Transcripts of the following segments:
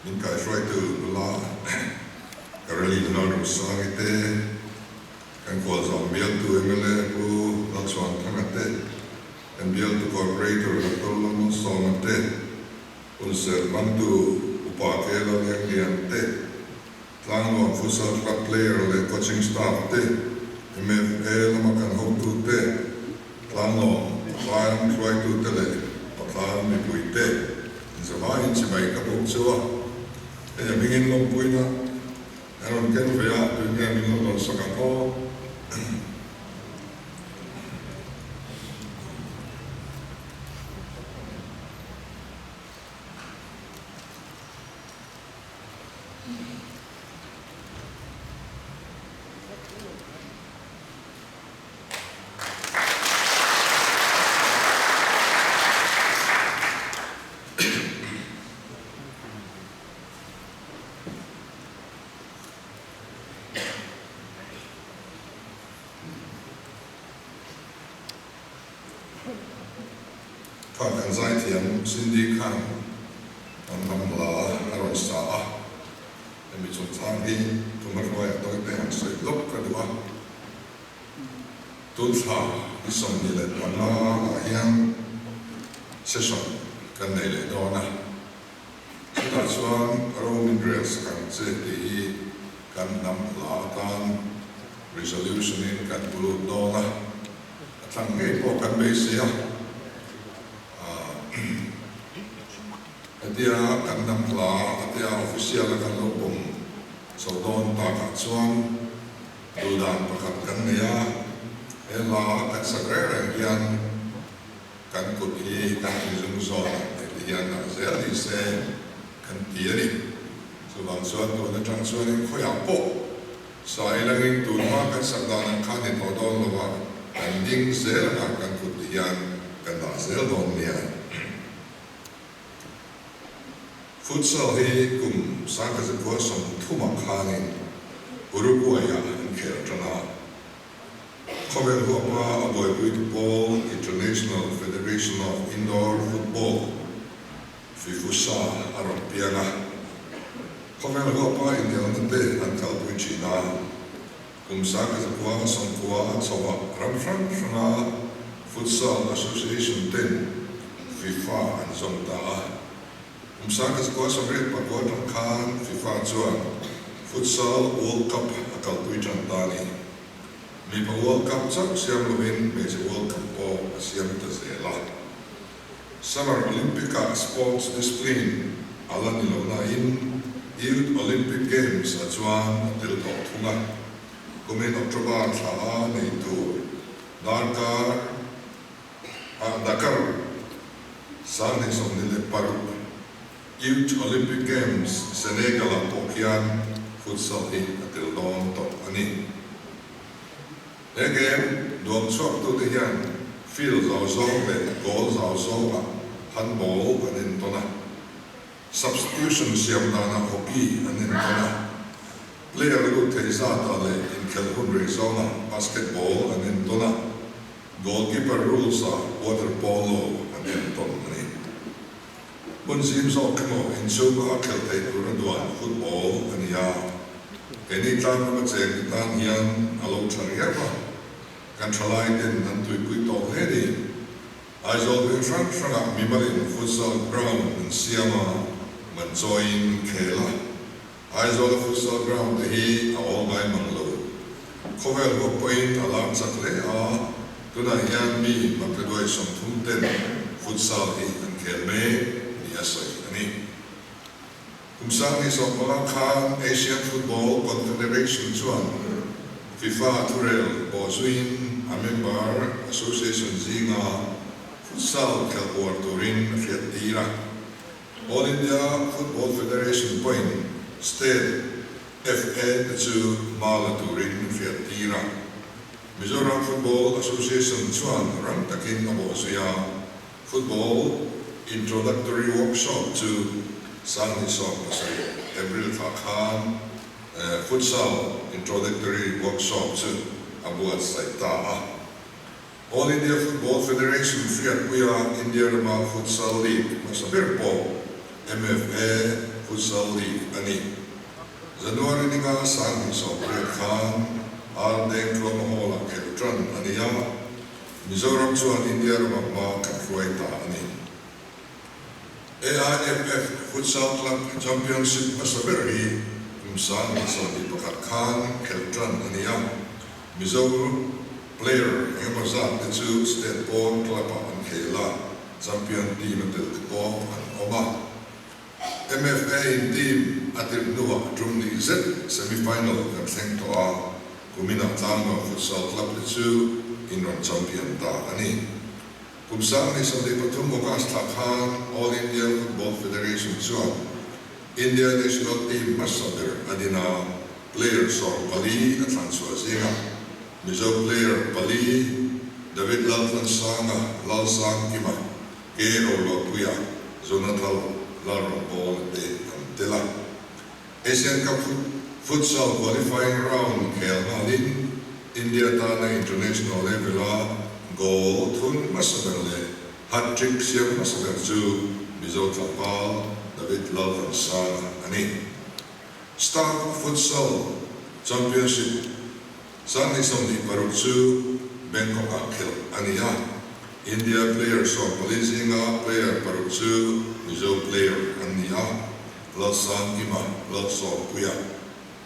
min kai shwai tu la karali na ro sa ite kan ko zong bial tu emele ku lakswan thangate kan bial tu cooperator na tolo mo somate unser mantu upakela yang te tlango futsal club player le coaching staff te MFA lama kan hok tu te tlango tlan shwai tu te le patlan mi pui te zavain si mai kapok chua e mingin long pui na aron ken vea dunia min long sakako Cindy Khan Hnam Hla aron sa emi chung thang hi tumaroi atoi te han soi lop ka dua tun tha isom ni le pana hian session kan nei le dona ta chuan roman dress kan che ti kan Hnam Hla atan resolution in kan bulu dona atlang ngai po kan be sia dia kan Hnam Hla dia official kan lopom so don ta ka chuan dudan pakat kan nia ela kan sagrera hian kan kut hi kan lung zo hian na zel se kan tiari so bang chuan tu na tang chuan in khoya po sa ilangin tu ma kan sagdan kan ni to don lo kan ding zel na kan kut hian kan da zel don nia futsal hi kum saka se ko som thuma khanin Uruguay an khel tana khovel ho pa aboy football International Federation of Indoor Football FIFUSA aron pianga khovel ho pa india nte an kal pui china kum saka se ko som ko chawa ram fran futsal association ten FIFA an zonta Umsakas ko sa red pagwatang kan FIFA chuan futsal World Cup akal tuitan tani mi pa World Cup chak siam lovin me se World Cup po siam ta zela Summer Olympic sports discipline alan lo na in Youth Olympic Games a chuan til to thunga kumin October tha nei tu Dakar sang ni som ni le paru Youth Olympic Games Senegal a Pokyan futsal hi atil don to ani again don chok to the hian field zo le goal zo handball anin tona substitution siam na hockey anin tona player lu theisa ta le in khelhun re zona basketball anin tona goalkeeper rules water polo anin tona Bunsim so kamo in suba kelte duran football ania any time na chen tan hian alo thariaba kan thalai den nan tui pui to hedi aizo in front mimalin futsal ground in siama man join khela aizo futsal ground hi all by manglo khovel ho point alam chakle tuna hian mi mapedoi som thum ten futsal hi an khelme Asai ani kumsang ni so khan Asian Football Confederation chuan FIFA Turel Bozuin a member association zinga futsal khalwar turin fiatira All India Football Federation point state FA chu mala turin fiatira Mizoram Football Association chuan ram takin abosia football introductory workshop to Sangni Song April Fakhan futsal introductory workshop to Abuat Saita All India Football Federation Fiat Puya India Rama Futsal League Masabir Po MFA Futsal League ani. January ni nga sang so Khan Aldeng Hla Keltran ani ya. Mizoram chuan India ma Katruaita ani. AIFF Futsal Club Championship Asaberi Kumsang so di Pakat Khan Keltran ani ya. Mizoram player Amazon the two state board club and Kayla champion team at the ball and Oma MFA team at the Nua Drumli Z semi-final and thank to our Kumina Tanga Futsal Club the two in run champion da ani Kumsang is on the Patumokas Takhan All India Football Federation Chuan India national team Masaber Adina players of Bali at Lanswazinga Mizo player Bali, David Laltan Sanga, Lal Sang Kima, Gero Lopuya, Zonatal, Laron Ball de Antilla. Asian Cup Futsal qualifying round, Kel Malin, India Tana International Level, Goal, Tun Masaberle, Hat Trick Siam Masaberzu, Mizo Tapal, David Laltan Sanga, Ani. Star Futsal Championship. Sunday Sunday Parutsu Bangkok Akhil Aniya India player so Malaysia player Parutsu Mizo player Aniya Lalsan Kima Lalso Puya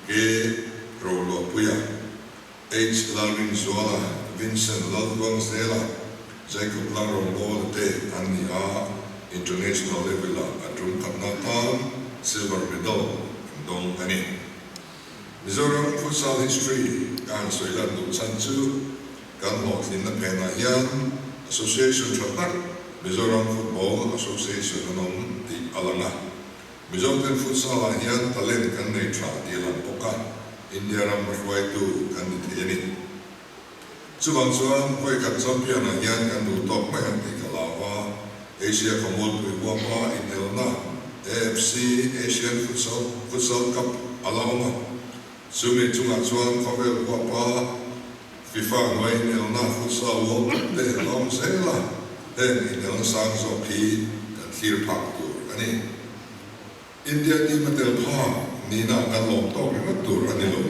Ke Rolo Puya H. Lalvin Zuala Vincent Lalwang Stela Jacob Larong Bolte Aniya International Level Atrum Katnatan Silver Medal Dong Ani Mizoram Futsal History Kan Soilan Du Chanchu Kan Lok Lin Na Pena Yan Association Tratak Mizoram Football Association Anom Di Alanga Mizoram Futsal Yan Talent Kan Nei Tra Di Lampoka India Ram Ruai Tu Kan Di Tieni Chuan Chuan Koi Kan Champion Yan Kan Du Tok Mayan Di Kalawa Asia Kamol Pui Wapa In Elna AFC Asian Futsal Cup Alauma Sumi Chunga Chuan Kawel Wapa FIFA Ngoy Elna Futsal World Cup De Long Sela Den in El Sang Zoki Kan Thir Pak Tu Ani India Di Matel Pa Nina Kan Long Tok Ringat Tu Ani Lo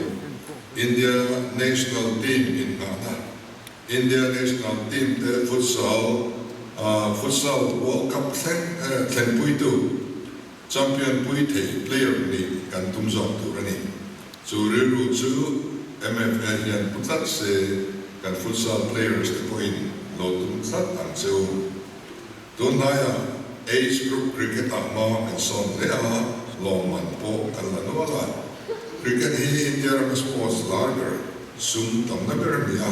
India National Team in Ghana India National Team De Futsal Futsal World Cup Ten Pui Tu Champion Pui Te Player Ni Kan Tum Zok Tu Ani Zuriru Zu MFA Yan Putat Se Kan Futsal Players Te Poin Lotum Tat Ang Zu Dunaya Age Group Cricket Ama and Son Lea Longman Po Kan Lanuala Cricket Hi India Rama Sports Lager Sum Tam Nabermia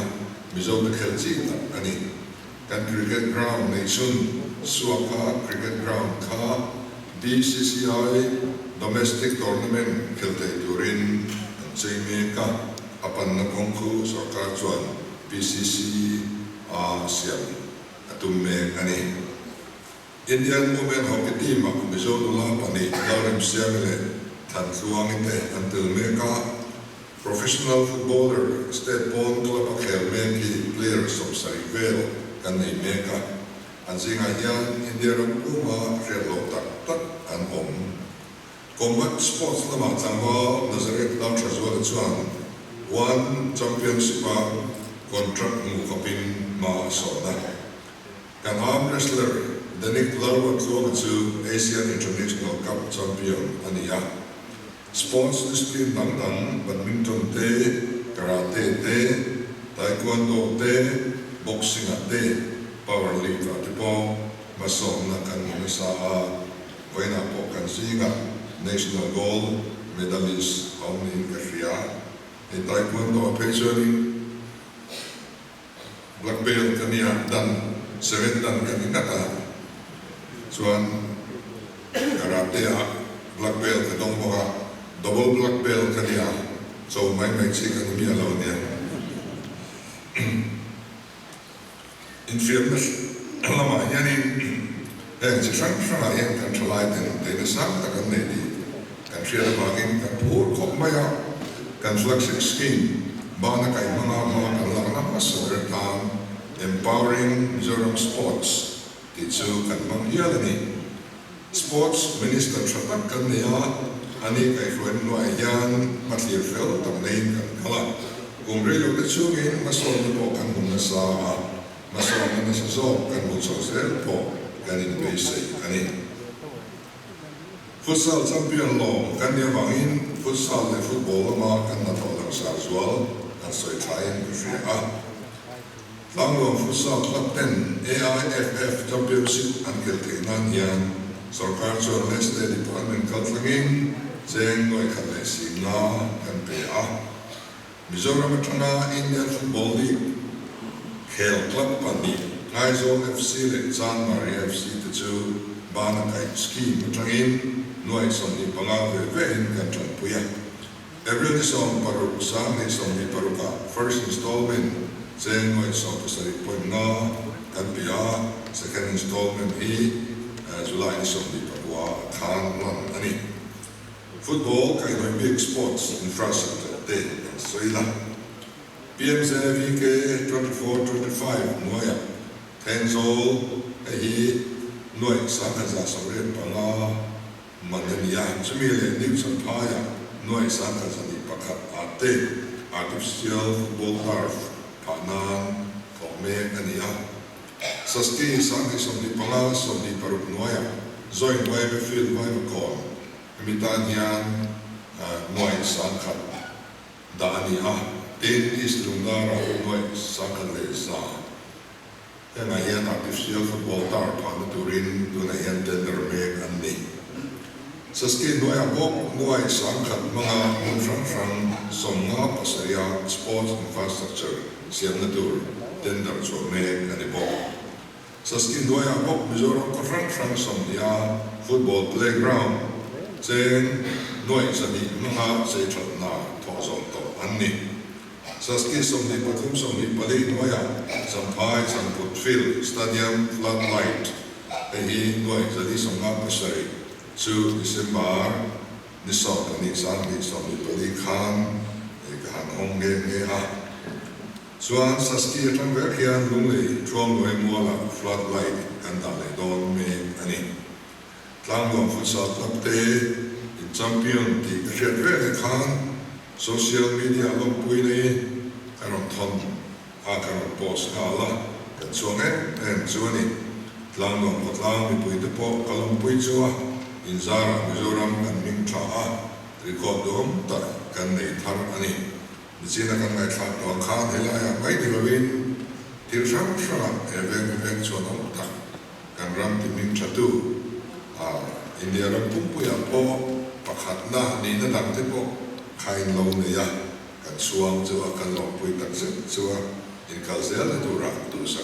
Mizo De Khelji Ani Kan Cricket Ground Nation Suaka Cricket Ground Ka BCCI Domestic Tournament Kelte Durin Jamaica Apan Nakongku Sarkar Chuan PCC Siam Atumme Ani Indian Women Hockey Team Mizo Nula Pani Laurim Siamile Tan Suangite Until Meka Professional Footballer State Bond Club Akhel Meki Players of Sawiho Kanei Meka Anzinga Yan India Rupuma Relo Tak Tak An Combat Sports Lama Tangwa Nazareth Lautra Zuala Chuan One Championship Contract Mukapin Ma Sona Kan Arm Wrestler Danik Larwa Tluwa Chu Asian International Cup Champion Aniya Sports Discipline Dangdang Badminton Te Karate Te Taekwondo Te Boxing Te Powerlifting Tipo Masona Kan Nisa Waina Po Kan Singa National Gold Medalist Omni in Kafria in Taekwondo pensioning Black Belt Kania Dan 7 Dan Kaninata Chuan Karate Black Belt Kadongboka Double Black Belt Kania so may Mexican Kanimia Launia in fairness Lama Yanin and the Shang Yan can try then they decide to come in. Share bagin kan pur kok maya kan flexing scheme bana kay mga kailangan masagertan empowering Mizoram sports dito kan mangyalani Sports Minister Chatak kan niya ani kay Juan Nuayan Matlirfel tamnain kan kala kung relo na sungin mason po kan munasa mason na sa zog kan munsosel po ganin basic ani futsal champion law kan niya bangin futsal le football ma kan natolang sa zual kan soy trying to free Langong futsal club 10 AIFF championship ang kiltinan yan Sarkar Journalist Department Katlangin Zeng Noi Kalesi Na kan PA Mizoram Hnam Indian Football League Khel Club Pani Ngaizong FC Le Chan Mari FC Teju Bana Kai Ski Matangin Noi Somni Panga Vevein kan Chan Puya Every Song Paruk Sang Ni Somni Paruka First installment Zeng Noi Song Pasari Poin Na kan PA Second installment July ni Somni Papua Khan Lan Ani Football kay no big sports infrastructure day so ila PMZVK 24-25 Noya Tenzol ay Noy Sana za Sore Pala Manania Chumile Nim Sampaya Noy Sana za ni Pakat Ate Artificial Football Turf Panan Pawm Ania Saski Sangi Somni Pala Somni Paruk Noya Zoin Waive Field Waive Kon Kamitan yan Noy Sankat Dani Ten is Lungara Noy Sankat Lesa Yan ay yan artificial football tower Panaturin doon ay yan tender meg andi Saski Noy Abok Noy Sankat mga unfrang Somnga Pasaya Sports Infrastructure Siyang Natur Tender so meg andi Bok Saski Noy Abok Mizoram Hnam Somnia Football Playground Zeng Noi Sani Mga Zaychat Na Tozon To Anni Saski Somni Patum Somni Pali Noya Sampai Samput Field Stadium Floodlight Ehi Noi Zali Somna Pasari Su December Nisok Ani Sangi Somni Pali Khan Ekahan Hongge Ngeha Suan Saski Atang Verkian Lungli Chuang Noi Muala Floodlight Kandale Don Me Ani Langong futsal club in champion di Kretwe Khan social media long puini karon ton karon post kala kan suangen en suani Langong potlang mi pui depo kalong pui chua in Zara Mizoram kan ming cha record dom tar kan nei thar ani Misina kan ngai thak to Khan helaya mai dilawin tirsham shara event chuan tak kan ram ti ming chatu India ram pumpuya po pakhat na ni na dang te po kain lo ne ya kan suang chuwa kan lo pui tak se chuwa in kalzel tu ra tu sa